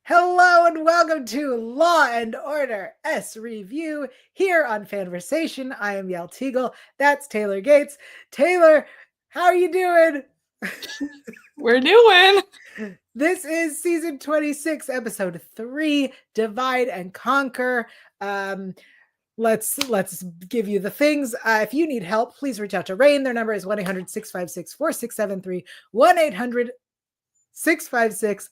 Hello and welcome to Law and Order SVU here on FANVERSATION. I am Yael Tygiel. That's Taylor Gates. Taylor, how are you doing? We're doing. This is season 26, episode 3, Divide and Conquer. Let's give you the things. If you need help, please reach out to RAINN. Their number is 1-800-656-4673. 1-800-656-4673.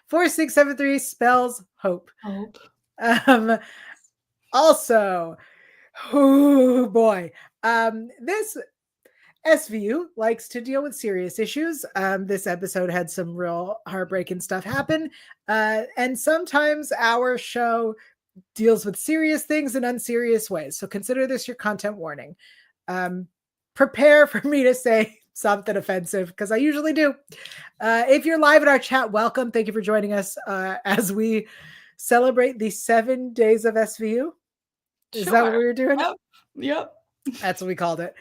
4673 spells hope. Also, oh boy, this SVU likes to deal with serious issues. This episode had some real heartbreaking stuff happen, and sometimes our show deals with serious things in unserious ways. So consider this your content warning. Prepare for me to say something offensive, because I usually do. If you're live in our chat, welcome. Thank you for joining us as we celebrate the 7 days of SVU. Is that what we were doing? Yep. That's what we called it.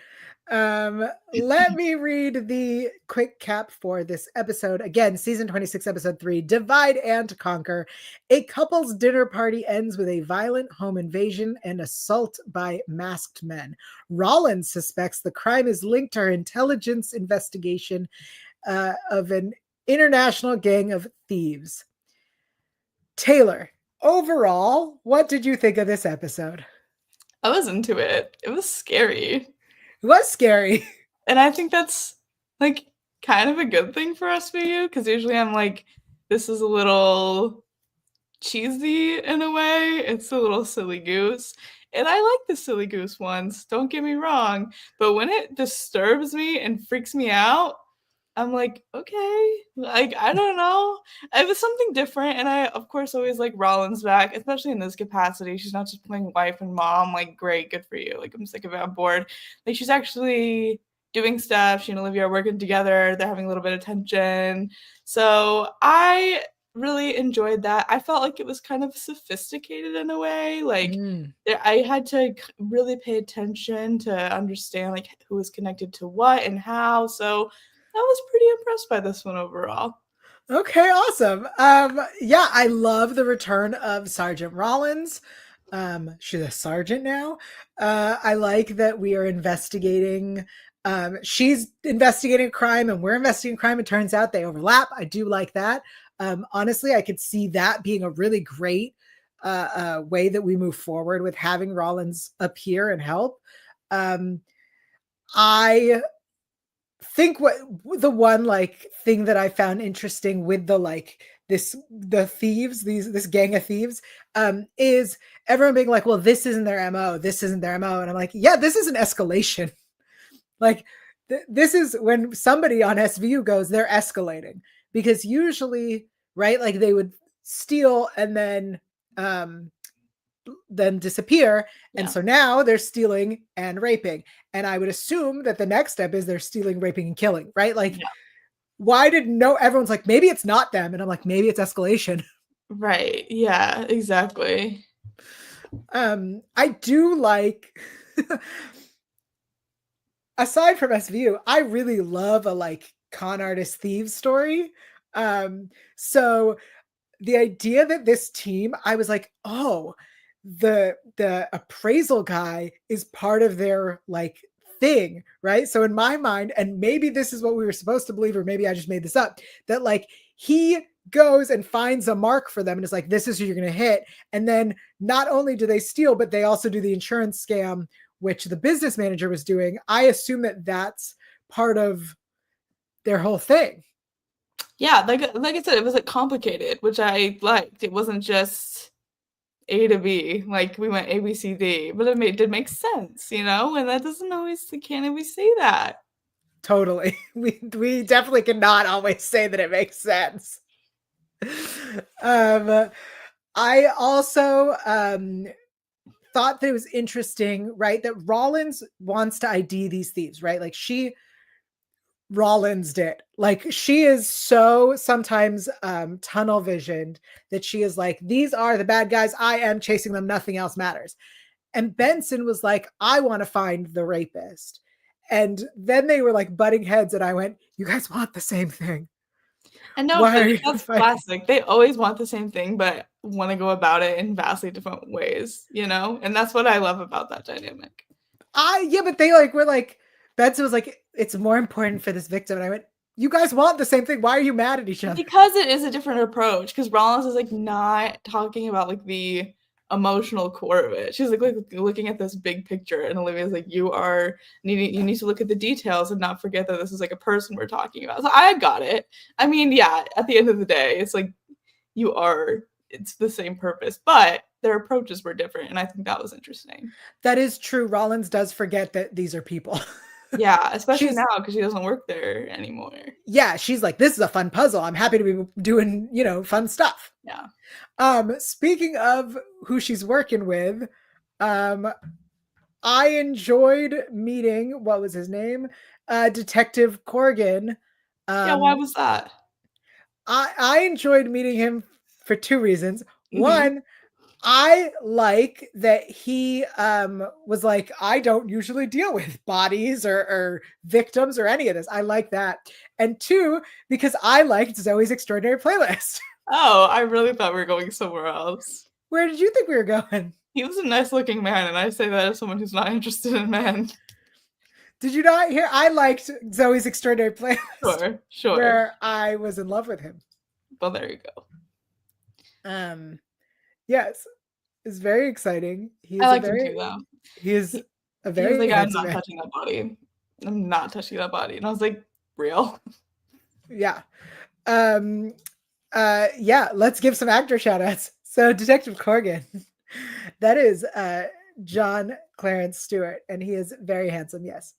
Let me read the quick cap for this episode. Again, season 26, episode 3, Divide and Conquer. A couple's dinner party ends with a violent home invasion and assault by masked men. Rollins suspects the crime is linked to her intelligence investigation of an international gang of thieves. Taylor, overall, what did you think of this episode? I was into it. It was scary. It was scary. And I think that's like kind of a good thing for SVU, because usually I'm like, this is a little cheesy in a way. It's a little silly goose. And I like the silly goose ones, don't get me wrong. But when it disturbs me and freaks me out, I'm like, okay, like, I don't know. It was something different. And I, of course, always like Rollins back, especially in this capacity. She's not just playing wife and mom. Like, great, good for you. Like, I'm sick of it, I'm bored. Like, she's actually doing stuff. She and Olivia are working together. They're having a little bit of tension. So I really enjoyed that. I felt like it was kind of sophisticated in a way. Like, I had to really pay attention to understand like who was connected to what and how. So I was pretty impressed by this one overall. Okay, awesome. Yeah, I love the return of Sergeant Rollins. She's a sergeant now. I like that we are investigating. She's investigating crime and we're investigating crime. It turns out they overlap. I do like that. Honestly, I could see that being a really great way that we move forward with having Rollins appear and help. I think what the one like thing that I found interesting with the thieves, this gang of thieves, is everyone being like, well, this isn't their MO, this isn't their MO. And I'm like, yeah, this is an escalation. Like this is when somebody on SVU goes, they're escalating, because usually, right, like they would steal and then disappear. Yeah. And so now they're stealing and raping. And I would assume that the next step is they're stealing, raping, and killing, right? Like, why did everyone's like, maybe it's not them. And I'm like, maybe it's escalation. Right. Yeah, exactly. I do like, aside from SVU, I really love a like con artist thieves story. So the idea that this team, I was like, oh, the appraisal guy is part of their like thing, right? So in my mind, and maybe this is what we were supposed to believe, or maybe I just made this up, that like he goes and finds a mark for them and is like, this is who you're going to hit. And then not only do they steal, but they also do the insurance scam, which the business manager was doing. I assume that that's part of their whole thing. Yeah, like I said, it was like complicated, which I liked. It wasn't just A to B, like we went A, B, C, D, but it did make sense, you know? And that doesn't always, can't always say that. Totally. We definitely cannot always say that it makes sense. I also thought that it was interesting, right, that Rollins wants to ID these thieves, right? Like Rollins did. Like she is so sometimes tunnel visioned that she is like, these are the bad guys. I am chasing them. Nothing else matters. And Benson was like, I want to find the rapist. And then they were like butting heads and I went, you guys want the same thing. And no, Why but are you that's fighting? classic. They always want the same thing, but want to go about it in vastly different ways, you know? And that's what I love about that dynamic. Yeah, but they like were like Benson was like, it's more important for this victim. And I went, you guys want the same thing. Why are you mad at each other? Because it is a different approach. Because Rollins is like not talking about like the emotional core of it. She's like looking at this big picture, and Olivia's like, you need to look at the details and not forget that this is like a person we're talking about. So I got it. I mean, yeah, at the end of the day, it's like it's the same purpose, but their approaches were different, and I think that was interesting. That is true. Rollins does forget that these are people. Yeah, especially She's now because she doesn't work there anymore. yeah, she's like, this is a fun puzzle. I'm happy to be doing, fun stuff. Yeah. Speaking of who she's working with, I enjoyed meeting, what was his name? Detective Corrigan. Yeah, why was that? I enjoyed meeting him for two reasons. Mhm. One, I like that he was like, I don't usually deal with bodies or victims or any of this. I like that. And two, because I liked Zoe's Extraordinary Playlist. Oh, I really thought we were going somewhere else. Where did you think we were going? He was a nice looking man, and I say that as someone who's not interested in men. Did you not hear? I liked Zoe's Extraordinary Playlist, Sure. where I was in love with him. Well, there you go. Yes, it's very exciting. I liked him too, though. He is a He was very like, I'm handsome not man. touching that body. I'm not touching that body. And I was like, real? Yeah. Yeah, let's give some actor shout outs. So Detective Corrigan, that is John Clarence Stewart, and he is very handsome, yes.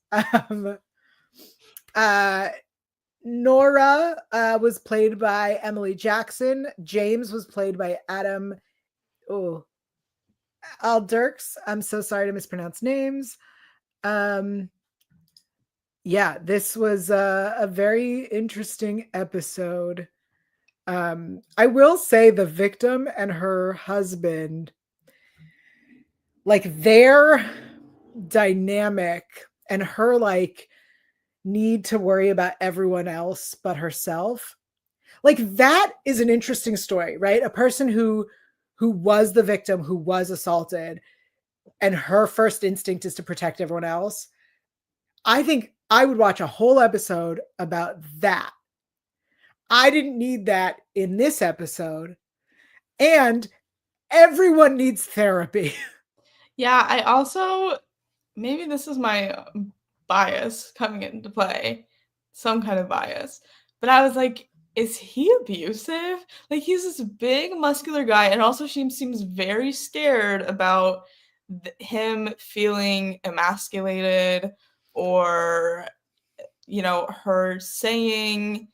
Nora was played by Emily Jackson. James was played by Adam Aldirks. I'm so sorry to mispronounce names. Yeah, this was a very interesting episode. I will say the victim and her husband, like their dynamic and her like need to worry about everyone else but herself. Like that is an interesting story, right? A person who was the victim, who was assaulted, and her first instinct is to protect everyone else. I think I would watch a whole episode about that. I didn't need that in this episode. And everyone needs therapy. Yeah, I also, maybe this is my bias coming into play, some kind of bias, but I was like, is he abusive? Like, he's this big, muscular guy, and also she seems very scared about him feeling emasculated or, her saying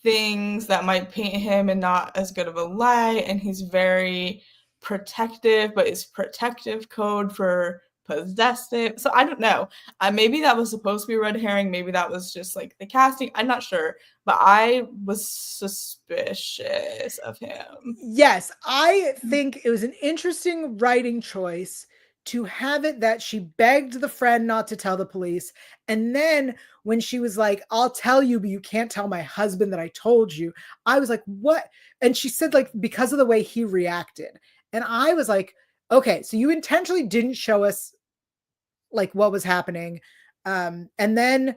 things that might paint him in not as good of a light, and he's very protective, but his protective code for possessive. So I don't know. Maybe that was supposed to be a red herring. Maybe that was just like the casting. I'm not sure, but I was suspicious of him. Yes, I think it was an interesting writing choice to have it that she begged the friend not to tell the police. And then when she was like, I'll tell you, but you can't tell my husband that I told you, I was like, what? And she said, like, because of the way he reacted. And I was like, okay, so you intentionally didn't show us like what was happening. And then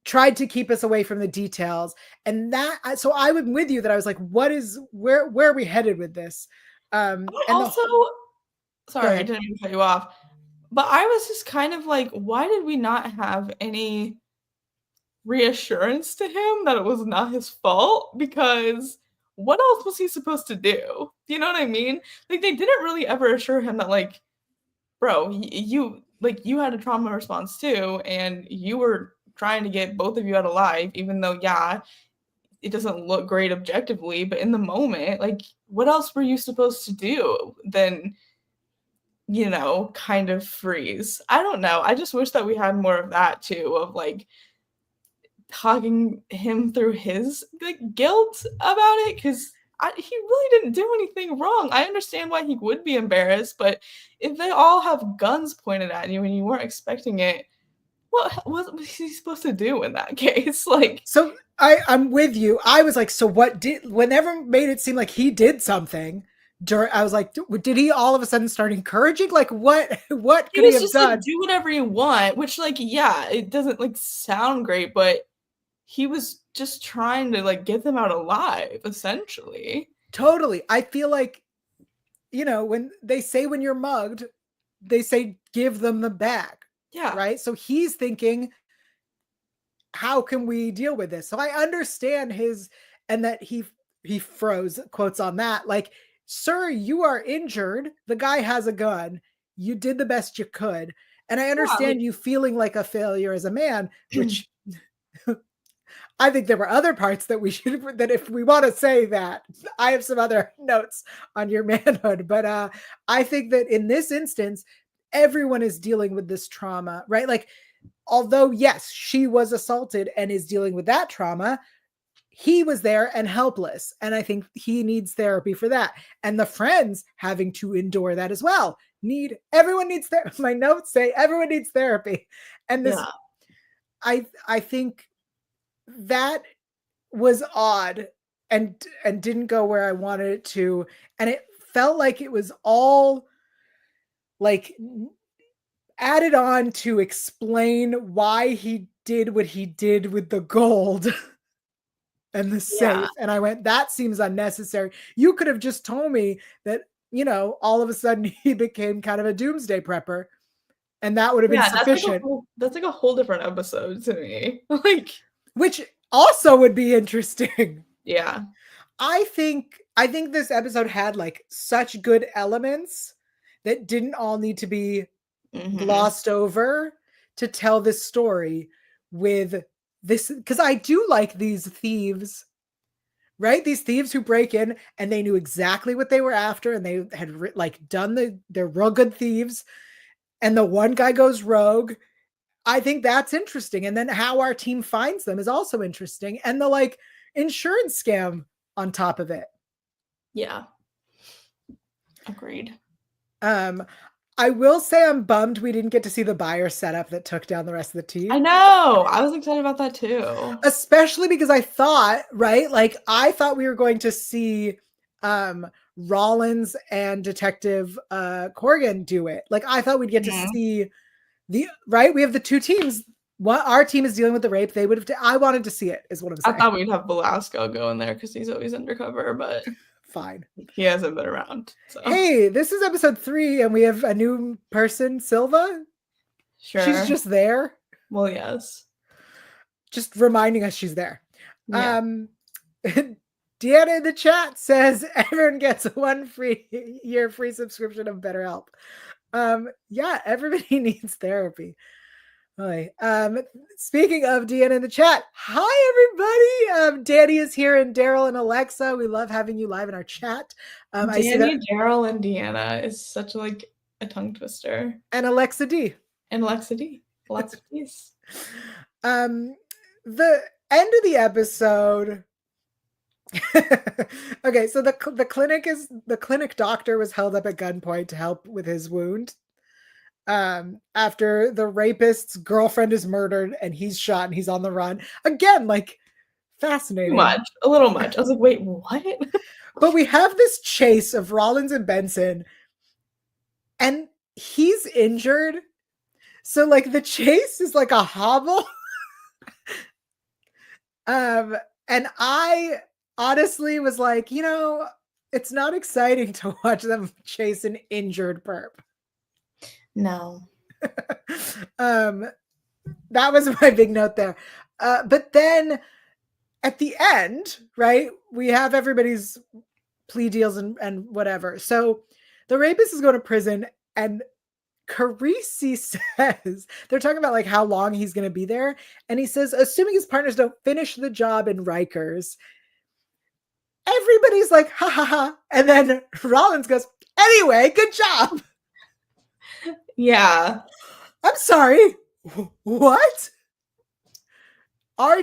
tried to keep us away from the details. And that, so I went with you that I was like, where are we headed with this? And also, sorry, I didn't mean to cut you off, but I was just kind of like, why did we not have any reassurance to him that it was not his fault? Because what else was he supposed to do? You know what I mean? Like, they didn't really ever assure him that, like, bro, you had a trauma response too, and you were trying to get both of you out alive, even though, yeah, it doesn't look great objectively, but in the moment, like, what else were you supposed to do than, kind of freeze? I don't know. I just wish that we had more of that too, of like talking him through his like guilt about it, because he really didn't do anything wrong. I understand why he would be embarrassed, but if they all have guns pointed at you and you weren't expecting it, what was he supposed to do in that case? Like, So I'm with you. I was like, so what did, whenever made it seem like he did something during, I was like, did he all of a sudden start encouraging? Like what he could he was have just like, done? do whatever you want, which, like, yeah, it doesn't like sound great, but he was just trying to like get them out alive, essentially. Totally. I feel like, when they say when you're mugged, they say give them the bag. Yeah. Right. So he's thinking, how can we deal with this? So I understand and that he froze quotes on that. Like, sir, you are injured. The guy has a gun. You did the best you could. And I Yeah, like, understand you feeling like a failure as a man, which I think there were other parts that we should, that if we want to say that, I have some other notes on your manhood, but I think that in this instance, everyone is dealing with this trauma, right? Like, although yes, she was assaulted and is dealing with that trauma, he was there and helpless. And I think he needs therapy for that. And the friends having to endure that as well. Everyone needs therapy. My notes say everyone needs therapy. And this, yeah. I think that was odd and didn't go where I wanted it to. And it felt like it was all like added on to explain why he did what he did with the gold and the Yeah. safe. And I went, that seems unnecessary. You could have just told me that, all of a sudden he became kind of a doomsday prepper, and that would have been Yeah, sufficient. that's like a whole different episode to me. Like, Which also would be interesting. yeah. I think this episode had like such good elements that didn't all need to be glossed over to tell this story with this, because I do like these thieves, right? These thieves who break in and they knew exactly what they were after, and they had they're real good thieves, and the one guy goes rogue. I think that's interesting. And then how our team finds them is also interesting, and the like insurance scam on top of it. Yeah. Agreed. I will say I'm bummed we didn't get to see the buyer setup that took down the rest of the team. I know. I was excited about that too. Especially because I thought, right? Like, I thought we were going to see Rollins and Detective Corrigan do it. Like, I thought we'd get to see right? We have the two teams. Our team is dealing with the rape. They would have I wanted to see it, is what I'm saying. I thought we'd have Velasco go in there because he's always undercover, but fine. He hasn't been around. So. Hey, this is episode 3 and we have a new person, Silva. Sure. She's just there. Well, yes. Just reminding us she's there. Yeah. Deanna in the chat says everyone gets 1 year free subscription of BetterHelp. Yeah, everybody needs therapy. Hi. Speaking of Deanna in the chat, hi everybody. Danny is here, and Daryl and Alexa. We love having you live in our chat. I see that Daryl and Deanna is such like a tongue twister. And Alexa D. And Alexa D. Lots of D's. The end of the episode. Okay, so the clinic doctor was held up at gunpoint to help with his wound. After the rapist's girlfriend is murdered and he's shot and he's on the run again. Like, fascinating. A little much. I was like, wait, what? But we have this chase of Rollins and Benson, and he's injured, so like the chase is like a hobble. And I honestly was like, it's not exciting to watch them chase an injured perp. No. That was my big note there. But then at the end, right, we have everybody's plea deals and whatever. So the rapist is going to prison, and Carisi says, they're talking about like how long he's going to be there. And he says, assuming his partners don't finish the job in Rikers, everybody's like, ha ha ha. And then Rollins goes, anyway, good job. Yeah. I'm sorry. What? Our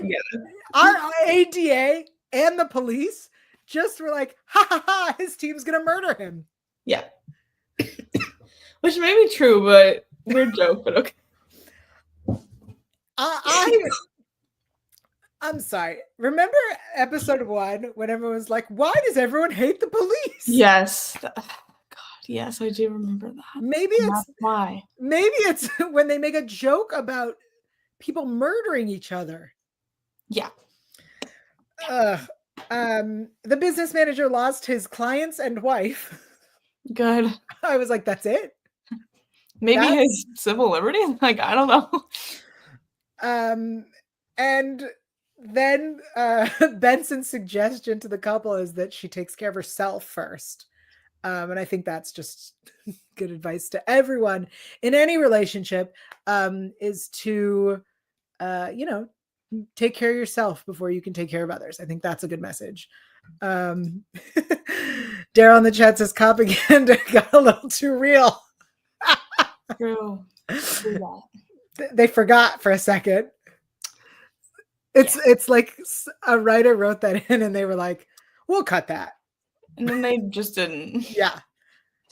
ADA and the police just were like, ha ha ha, his team's gonna murder him. Yeah. Which may be true, but weird joke, but okay. I'm sorry. Remember episode 1 when everyone was like, why does everyone hate the police? Yes. God, yes, I do remember that. Maybe That's why. Maybe it's when they make a joke about people murdering each other. Yeah. The business manager lost his clients and wife. Good. I was like, that's it? Maybe his civil liberties? Like, I don't know. And then Benson's suggestion to the couple is that she takes care of herself first. And I think that's just good advice to everyone in any relationship, is to, take care of yourself before you can take care of others. I think that's a good message. Daryl in the chat says propaganda got a little too real. True. They forgot for a second. It's like a writer wrote that in and they were like, we'll cut that. And then they just didn't. Yeah.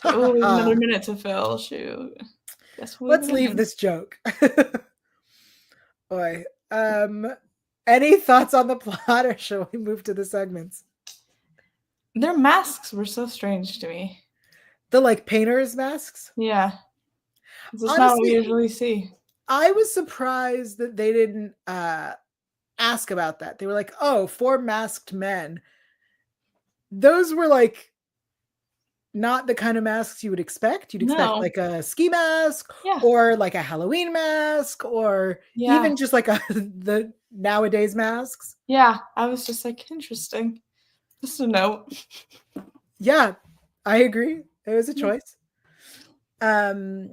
Oh, another minute to fill. Shoot. Let's leave this joke. Boy. Any thoughts on the plot, or shall we move to the segments? Their masks were so strange to me. The like painters' masks? Yeah. This is not what we usually see. I was surprised that they didn't ask about that. They were like, oh, 4 masked men. Those were like not the kind of masks you would expect. You'd expect like a ski mask, or like a Halloween mask, or even just like the nowadays masks. Yeah, I was just like, interesting. Just a note. Yeah, I agree. It was a choice. Boy.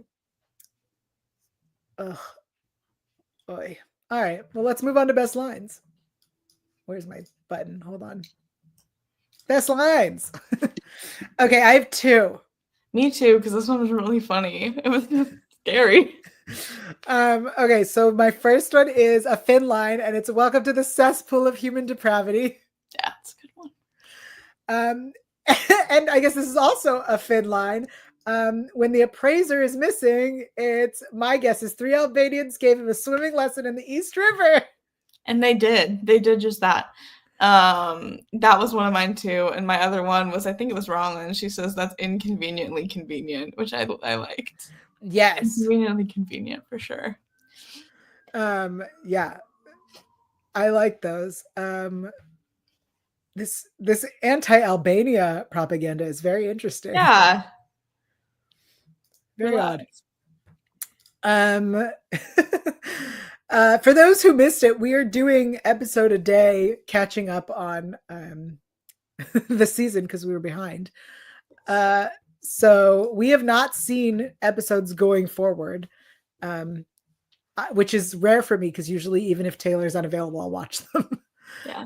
All right. Well, let's move on to best lines. Where's my button? Hold on. Best lines. Okay, I have 2. Me too, because this one was really funny. It was scary. Okay, so my first one is a Finn line, and it's welcome to the cesspool of human depravity. Yeah, it's a good one. And I guess this is also a Finn line. When the appraiser is missing, it's my guess is 3 Albanians gave him a swimming lesson in the East River. And they did. They did just that. That was one of mine too. And my other one was, I think it was wrong. And she says that's inconveniently convenient, which I liked. Yes. Inconveniently convenient for sure. Yeah. I like those. This anti-Albania propaganda is very interesting. Yeah. Very odd. For those who missed it, we are doing episode a day, catching up on the season because we were behind. So we have not seen episodes going forward, which is rare for me because usually even if Taylor's unavailable, I'll watch them. Yeah.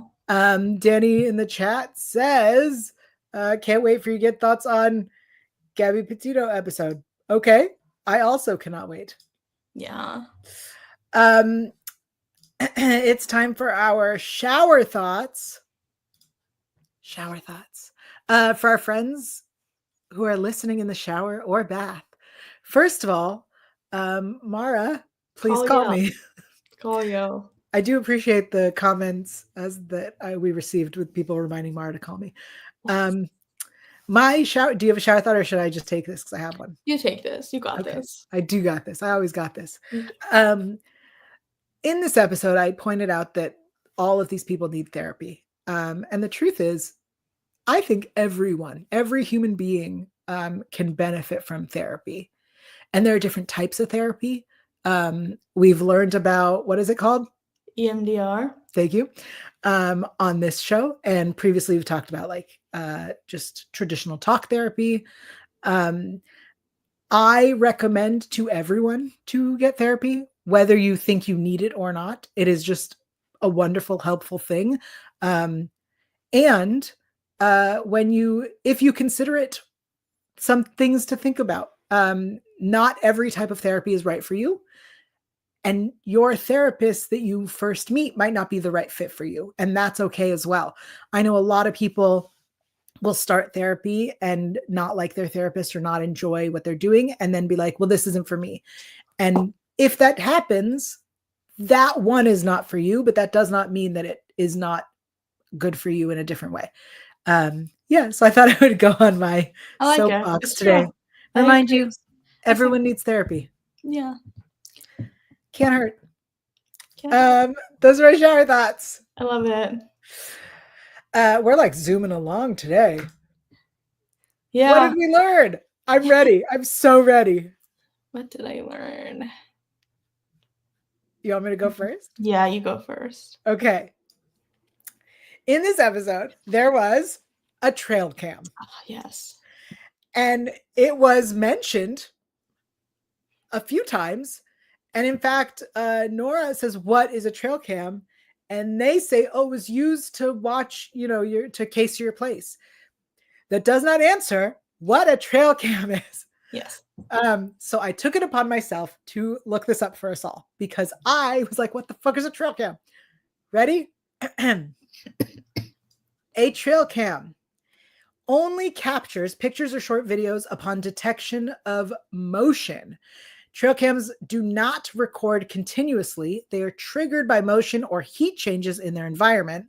Danny in the chat says, can't wait for you to get thoughts on Gabby Petito episode. Okay. I also cannot wait. Yeah. It's time for our shower thoughts. For our friends who are listening in the shower or bath. First of all, Mara, please call me. Call yo. I do appreciate the comments we received with people reminding Mara to call me. My shower. Do you have a shower thought, or should I just take this because I have one? You take this. You got this. I do got this. I always got this. In this episode, I pointed out that all of these people need therapy. And the truth is, I think every human being can benefit from therapy. And there are different types of therapy. We've learned about, what is it called? EMDR. Thank you. On this show. And previously we've talked about just traditional talk therapy. I recommend to everyone to get therapy, whether you think you need it or not. It is just a wonderful, helpful thing. If you consider it, some things to think about. Not every type of therapy is right for you. And your therapist that you first meet might not be the right fit for you. And that's okay as well. I know a lot of people will start therapy and not like their therapist or not enjoy what they're doing and then be like, well, this isn't for me. And if that happens, that one is not for you, but that does not mean that it is not good for you in a different way. Yeah, so I thought I would go on my I like it. soapbox It's today. true. I think Remind you, everyone needs therapy. Yeah. Can't hurt. Can't. Those are my shower thoughts. I love it. We're like zooming along today. Yeah. What did we learn? I'm ready. I'm so ready. What did I learn? You want me to go first? Yeah, you go first. Okay. In this episode, there was a trail cam. Oh, yes. And it was mentioned a few times. And in fact, Nora says, "What is a trail cam?" And they say, "Oh, it was used to watch, to case your place." That does not answer what a trail cam is. Yes. So I took it upon myself to look this up for us all because I was like, what the fuck is a trail cam? Ready? A trail cam only captures pictures or short videos upon detection of motion. Trail cams do not record continuously. They are triggered by motion or heat changes in their environment.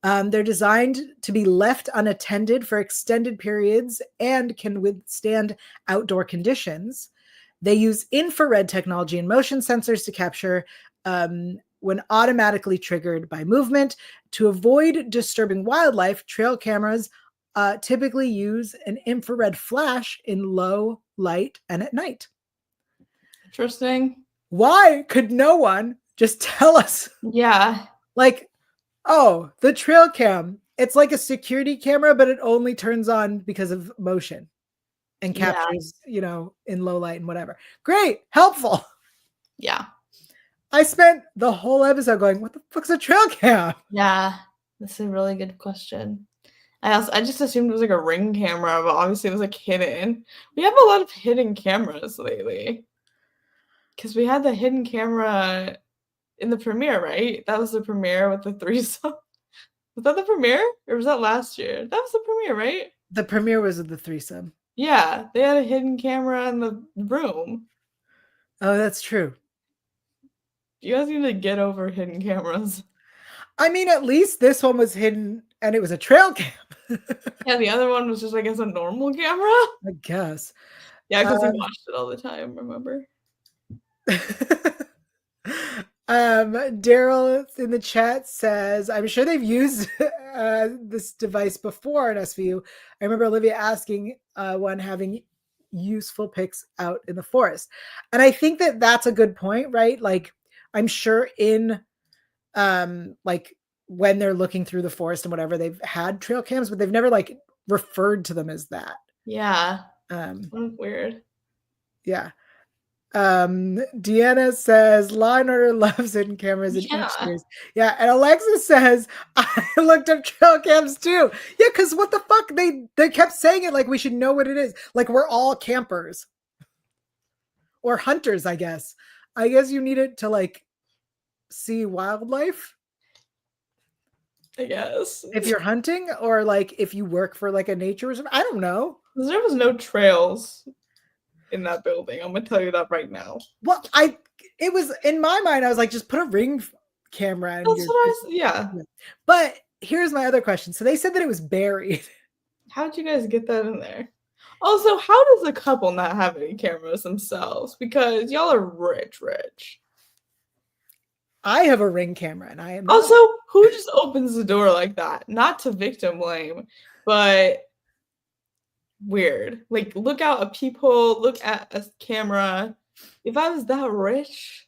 They're designed to be left unattended for extended periods and can withstand outdoor conditions. They use infrared technology and motion sensors to capture when automatically triggered by movement. To avoid disturbing wildlife, trail cameras typically use an infrared flash in low light and at night. Interesting. Why could no one just tell us? Yeah. Like, oh, the trail cam, it's like a security camera, but it only turns on because of motion and captures, in low light and whatever. Great. Helpful. Yeah. I spent the whole episode going, what the fuck's a trail cam? Yeah. That's a really good question. I just assumed it was like a Ring camera, but obviously it was like hidden. We have a lot of hidden cameras lately. Because we had the hidden camera in the premiere, right? That was the premiere with the threesome. Was that the premiere? Or was that last year? That was the premiere, right? The premiere was of the threesome. Yeah, they had a hidden camera in the room. Oh, that's true. You guys need to get over hidden cameras. I mean, at least this one was hidden and it was a trail cam. Yeah, the other one was just, I guess, a normal camera. I guess. Yeah, because we watched it all the time, remember? Daryl in the chat says, I'm sure they've used this device before in SVU. I remember Olivia asking one having useful pics out in the forest. And I think that that's a good point, right? Like, I'm sure in like when they're looking through the forest and whatever, they've had trail cams, but they've never like referred to them as that. Yeah. Weird. Yeah. Deanna says Law and Order loves hidden cameras in each series. Yeah, and Alexa says I looked up trail cams too. Yeah, because what the fuck? They kept saying it like we should know what it is. Like we're all campers or hunters, I guess. I guess you need it to like see wildlife. I guess. If you're hunting or like if you work for like a nature reserve. I don't know. There was no trails in that building. I'm gonna tell you that right now. Well, it was in my mind, I was like, just put a Ring camera in. That's what yeah. But here's my other question. So they said that it was buried. How'd you guys get that in there? Also, how does a couple not have any cameras themselves? Because y'all are rich. I have a Ring camera and I am also, who just opens the door like that? Not to victim blame, but weird. Like, look out a peephole, look at a camera. If I was that rich,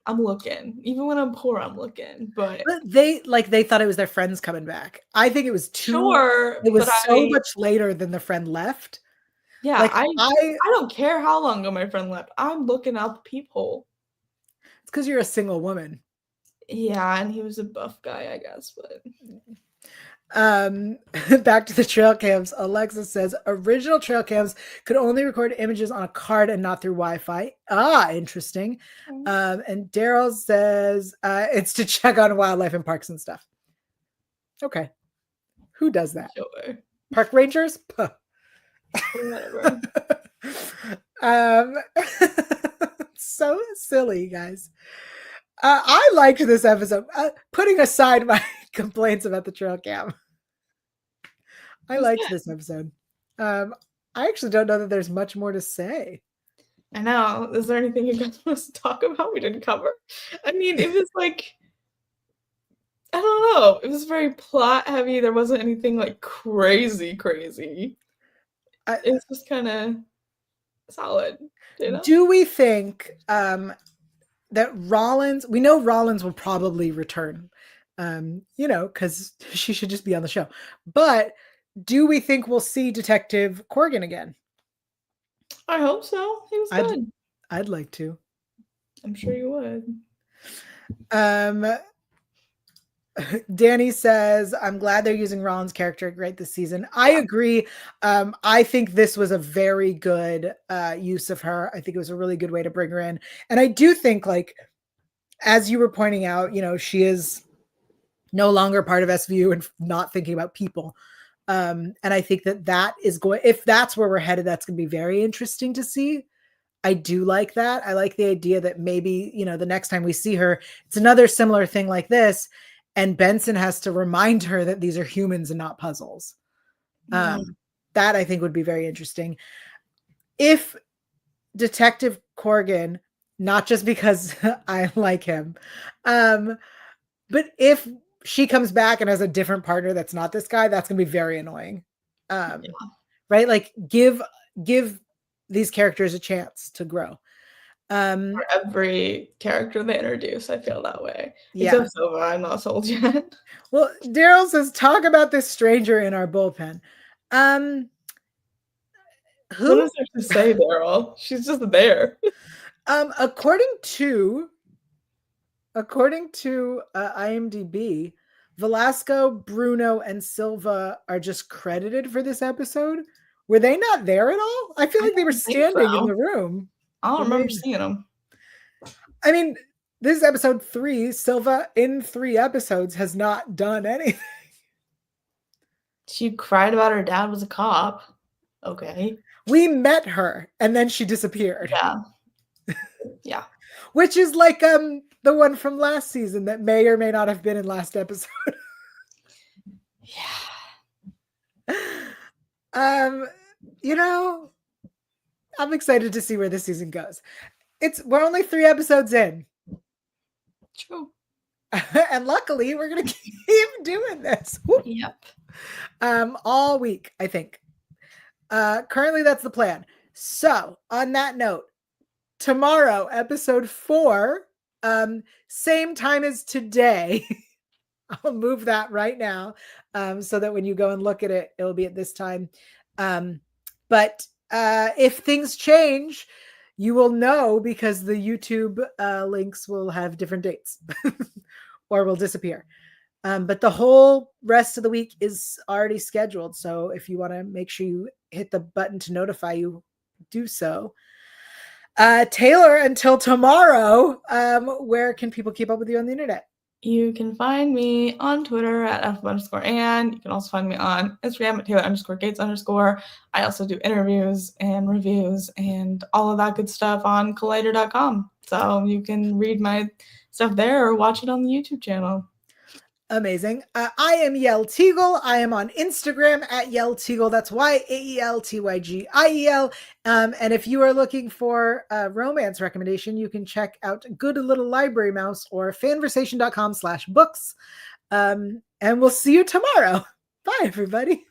I'm looking. Even when I'm poor, I'm looking. But they thought it was their friends coming back. I think it was it was so much later than the friend left. Yeah, like, I don't care how long ago my friend left. I'm looking out the peephole. It's because you're a single woman. Yeah, and he was a buff guy, I guess, but back to the trail cams. Alexa says original trail cams could only record images on a card and not through Wi-Fi. Interesting. And Daryl says it's to check on wildlife in parks and stuff. Okay, who does that? Sure. Park rangers. Whatever. So silly, guys. I liked this episode. Putting aside my complaints about the trail cam, I liked this episode. I actually don't know that there's much more to say. I know. Is there anything you guys want us to talk about we didn't cover? I mean, it was like, I don't know. It was very plot heavy. There wasn't anything like crazy. It was just kind of solid. You know? Do we think that Rollins, we know Rollins will probably return, because she should just be on the show. But do we think we'll see Detective Corrigan again? I hope so. He was good. I'd like to. I'm sure you would. Danny says, I'm glad they're using Rollins' character great this season. I agree. I think this was a very good use of her. I think it was a really good way to bring her in. And I do think, like, as you were pointing out, she is no longer part of SVU and not thinking about people. And I think that is going, if that's where we're headed, that's going to be very interesting to see. I do like that. I like the idea that maybe, the next time we see her, it's another similar thing like this. And Benson has to remind her that these are humans and not puzzles. That I think would be very interesting. If Detective Corrigan, not just because I like him, but if she comes back and has a different partner that's not this guy, that's going to be very annoying. Right? Like, give these characters a chance to grow. For every character they introduce, I feel that way. Yeah. Except Silva, I'm not sold yet. Well, Daryl says, talk about this stranger in our bullpen. Who? What does there to say, Daryl? She's just there. According to IMDb, Velasco, Bruno, and Silva are just credited for this episode. Were they not there at all? I feel like they were standing in the room. I don't remember seeing them. I mean, this is episode 3. Silva in 3 episodes has not done anything. She cried about her dad was a cop. Okay. We met her and then she disappeared. Yeah. Yeah. Which is like the one from last season that may or may not have been in last episode. Yeah. I'm excited to see where this season goes. We're only 3 episodes in. True. And luckily we're gonna keep doing this. Yep. All week, I think. Currently that's the plan. So on that note, tomorrow, episode 4, same time as today. I'll move that right now, so that when you go and look at it, it'll be at this time. But if things change, you will know, because the YouTube links will have different dates or will disappear. But the whole rest of the week is already scheduled. So if you want to make sure you hit the button to notify you, do so. Taylor, until tomorrow, where can people keep up with you on the internet? You can find me on Twitter at @f_and. You can also find me on Instagram at Taylor_Gates_. I also do interviews and reviews and all of that good stuff on collider.com. So you can read my stuff there or watch it on the YouTube channel. Amazing. I am Yael Tygiel. I am on Instagram at Yael Tygiel. That's YAELTYGIEL. And if you are looking for a romance recommendation, you can check out Good Little Library Mouse or fanversation.com/books. And we'll see you tomorrow. Bye, everybody.